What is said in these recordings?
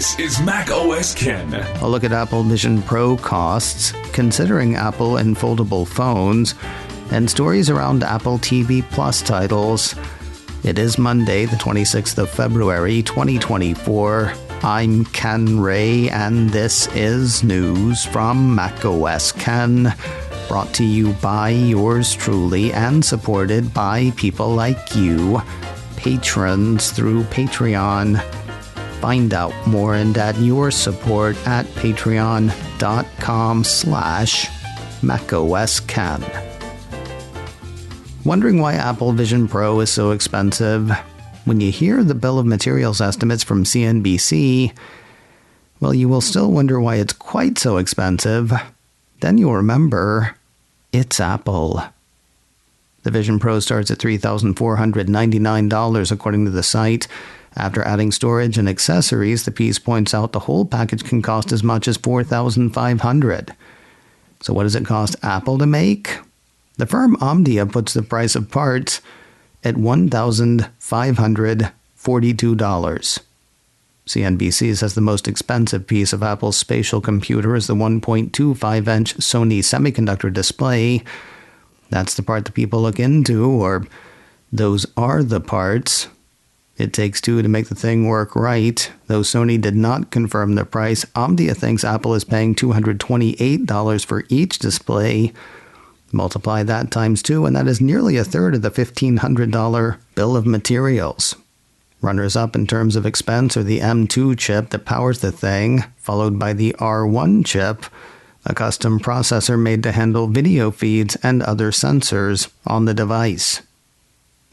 This is Mac OS Ken. A look at Apple Vision Pro costs, considering Apple and foldable phones, and stories around Apple TV Plus titles. It is Monday, the 26th of February, 2024. I'm Ken Ray, and this is news from Mac OS Ken, brought to you by yours truly and supported by people like you, patrons through Patreon. Find out more and add your support at patreon.com/MacOSKen. Wondering why Apple Vision Pro is so expensive? When you hear the bill of materials estimates from CNBC, well, you will still wonder why it's quite so expensive. Then you'll remember, it's Apple. The Vision Pro starts at $3,499 according to the site. After adding storage and accessories, the piece points out the whole package can cost as much as $4,500. So what does it cost Apple to make? The firm Omdia puts the price of parts at $1,542. CNBC says the most expensive piece of Apple's spatial computer is the 1.25-inch Sony semiconductor display. That's the part that people look into, or those are the parts. It takes two to make the thing work right. Though Sony did not confirm the price, Omdia thinks Apple is paying $228 for each display. Multiply that times 2, and that is nearly a third of the $1,500 bill of materials. Runners-up in terms of expense are the M2 chip that powers the thing, followed by the R1 chip, a custom processor made to handle video feeds and other sensors on the device.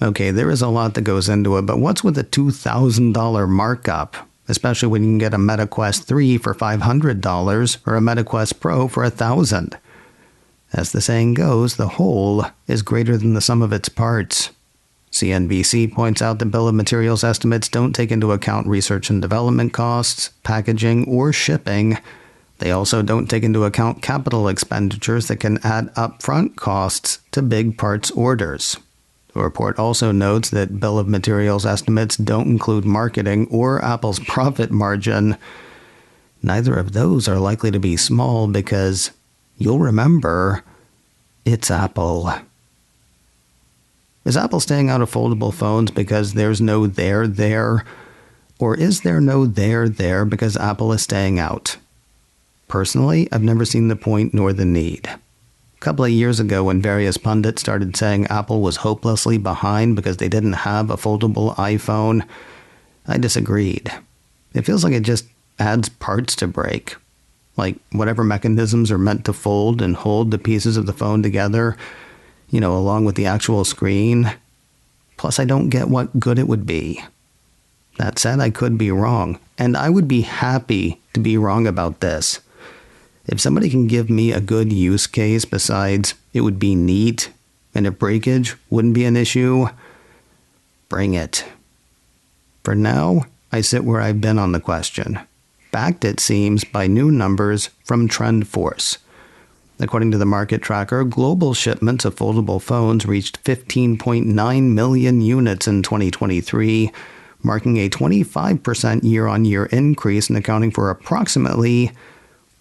Okay, there is a lot that goes into it, but what's with a $2,000 markup? Especially when you can get a Meta Quest 3 for $500 or a Meta Quest Pro for $1,000. As the saying goes, the whole is greater than the sum of its parts. CNBC points out the bill of materials estimates don't take into account research and development costs, packaging, or shipping. They also don't take into account capital expenditures that can add upfront costs to big parts orders. The report also notes that bill of materials estimates don't include marketing or Apple's profit margin. Neither of those are likely to be small because, you'll remember, it's Apple. Is Apple staying out of foldable phones because there's no there there? Or is there no there because Apple is staying out? Personally, I've never seen the point nor the need. A couple of years ago, when various pundits started saying Apple was hopelessly behind because they didn't have a foldable iPhone, I disagreed. It feels like it just adds parts to break. Like whatever mechanisms are meant to fold and hold the pieces of the phone together, along with the actual screen. Plus, I don't get what good it would be. That said, I could be wrong, and I would be happy to be wrong about this. If somebody can give me a good use case besides it would be neat and if breakage wouldn't be an issue, bring it. For now, I sit where I've been on the question. Backed, it seems, by new numbers from TrendForce. According to the market tracker, global shipments of foldable phones reached 15.9 million units in 2023, marking a 25% year-on-year increase and accounting for approximately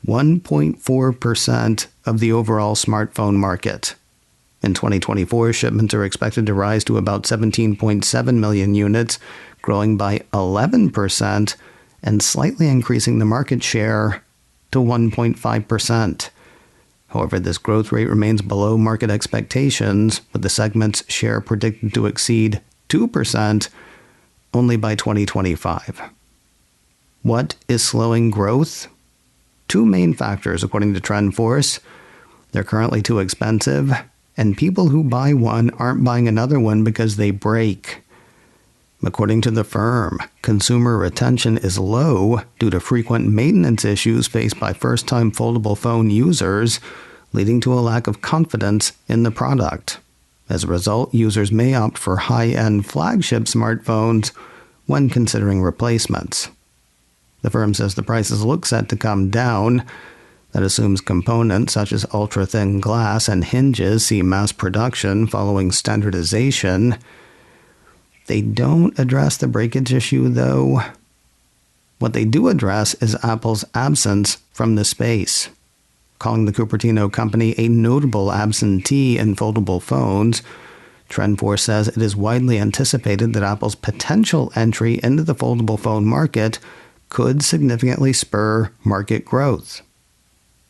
1.4% of the overall smartphone market. In 2024, shipments are expected to rise to about 17.7 million units, growing by 11%, and slightly increasing the market share to 1.5%. However, this growth rate remains below market expectations, with the segment's share predicted to exceed 2% only by 2025. What is slowing growth? Two main factors, according to TrendForce. They're currently too expensive, and people who buy one aren't buying another one because they break. According to the firm, consumer retention is low due to frequent maintenance issues faced by first-time foldable phone users, leading to a lack of confidence in the product. As a result, users may opt for high-end flagship smartphones when considering replacements. The firm says the prices look set to come down. That assumes components such as ultra-thin glass and hinges see mass production following standardization. They don't address the breakage issue, though. What they do address is Apple's absence from the space. Calling the Cupertino company a notable absentee in foldable phones, TrendForce says it is widely anticipated that Apple's potential entry into the foldable phone market could significantly spur market growth.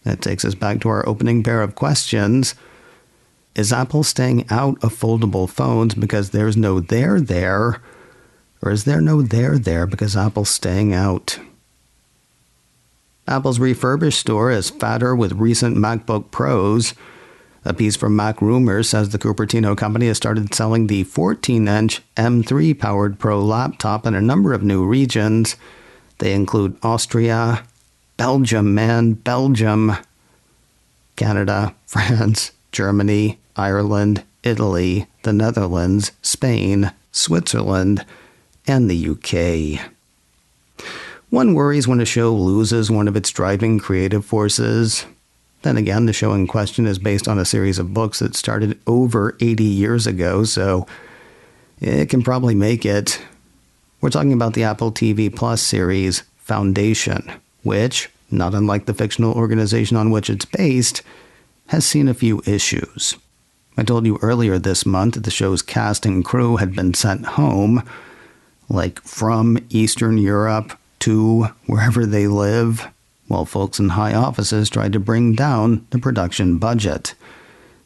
That takes us back to our opening pair of questions. Is Apple staying out of foldable phones because there's no there there? Or is there no there there because Apple's staying out? Apple's Refurbished store is fatter with recent MacBook Pros. A piece from Mac Rumors says the Cupertino company has started selling the 14-inch M3-powered Pro laptop in a number of new regions. They include Austria, Belgium, Canada, France, Germany, Ireland, Italy, the Netherlands, Spain, Switzerland, and the UK. One worries when a show loses one of its driving creative forces. Then again, the show in question is based on a series of books that started over 80 years ago, so it can probably make it. We're talking about the Apple TV Plus series, Foundation, which, not unlike the fictional organization on which it's based, has seen a few issues. I told you earlier this month that the show's cast and crew had been sent home, like from Eastern Europe to wherever they live, while folks in high offices tried to bring down the production budget.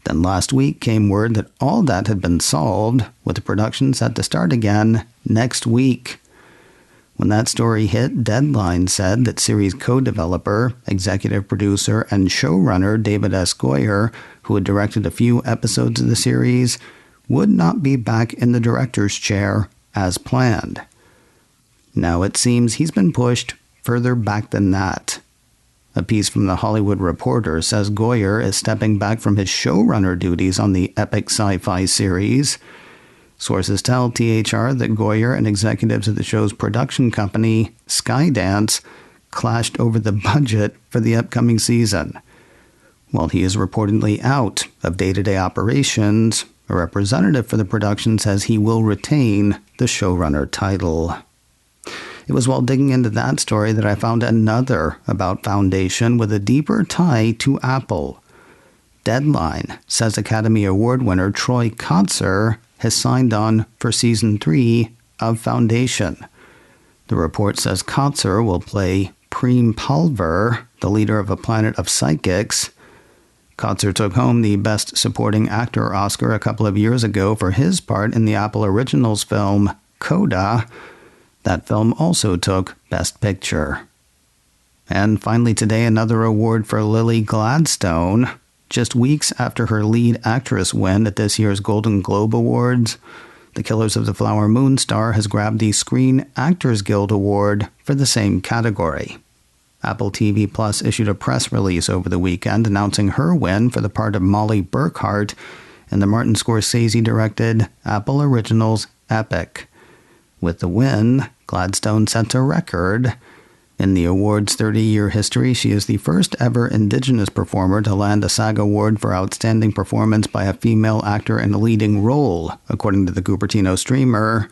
Then last week came word that all that had been solved, with the production set to start again next week. When that story hit, Deadline said that series co-developer, executive producer, and showrunner David S. Goyer, who had directed a few episodes of the series, would not be back in the director's chair as planned. Now it seems he's been pushed further back than that. A piece from The Hollywood Reporter says Goyer is stepping back from his showrunner duties on the epic sci-fi series. Sources tell THR that Goyer and executives of the show's production company, Skydance, clashed over the budget for the upcoming season. While he is reportedly out of day-to-day operations, a representative for the production says he will retain the showrunner title. It was while digging into that story that I found another about Foundation with a deeper tie to Apple. Deadline says Academy Award winner Troy Kotsur has signed on for Season 3 of Foundation. The report says Kotsur will play Preem Pulver, the leader of a planet of psychics. Kotsur took home the Best Supporting Actor Oscar a couple of years ago for his part in the Apple Originals film Coda. That film also took Best Picture. And finally today, another award for Lily Gladstone. Just weeks after her lead actress win at this year's Golden Globe Awards, The Killers of the Flower Moon star has grabbed the Screen Actors Guild Award for the same category. Apple TV Plus issued a press release over the weekend announcing her win for the part of Molly Burkhart in the Martin Scorsese-directed Apple Originals Epic. With the win, Gladstone sets a record. In the award's 30-year history, she is the first ever Indigenous performer to land a SAG award for outstanding performance by a female actor in a leading role, according to the Cupertino streamer.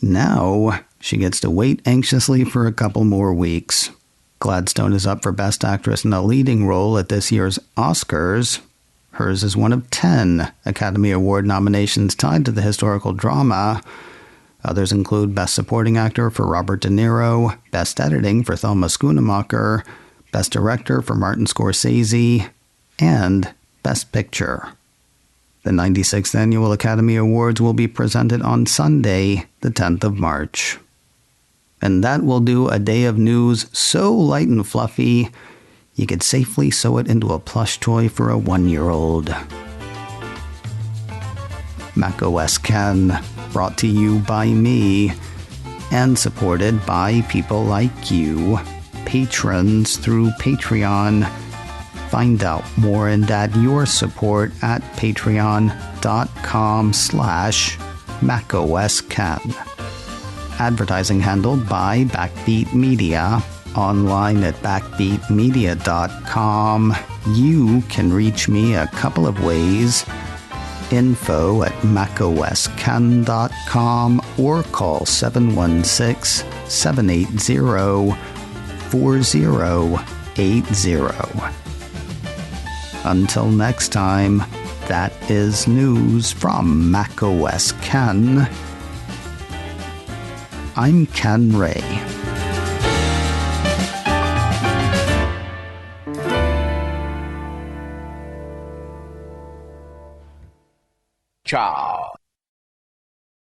Now, she gets to wait anxiously for a couple more weeks. Gladstone is up for Best Actress in a Leading Role at this year's Oscars. Hers is one of 10 Academy Award nominations tied to the historical drama. Others include Best Supporting Actor for Robert De Niro, Best Editing for Thelma Schoonemaker, Best Director for Martin Scorsese, and Best Picture. The 96th Annual Academy Awards will be presented on Sunday, the 10th of March. And that will do a day of news so light and fluffy, you could safely sew it into a plush toy for a 1-year-old. macOS Ken, brought to you by me, and supported by people like you, patrons through Patreon. Find out more and add your support at patreon.com/macOSKen. Advertising handled by Backbeat Media. Online at backbeatmedia.com. You can reach me a couple of ways. Info@macosken.com or call 716 780-4080. Until next time, that is news from macOS Ken. I'm Ken Ray. Ciao.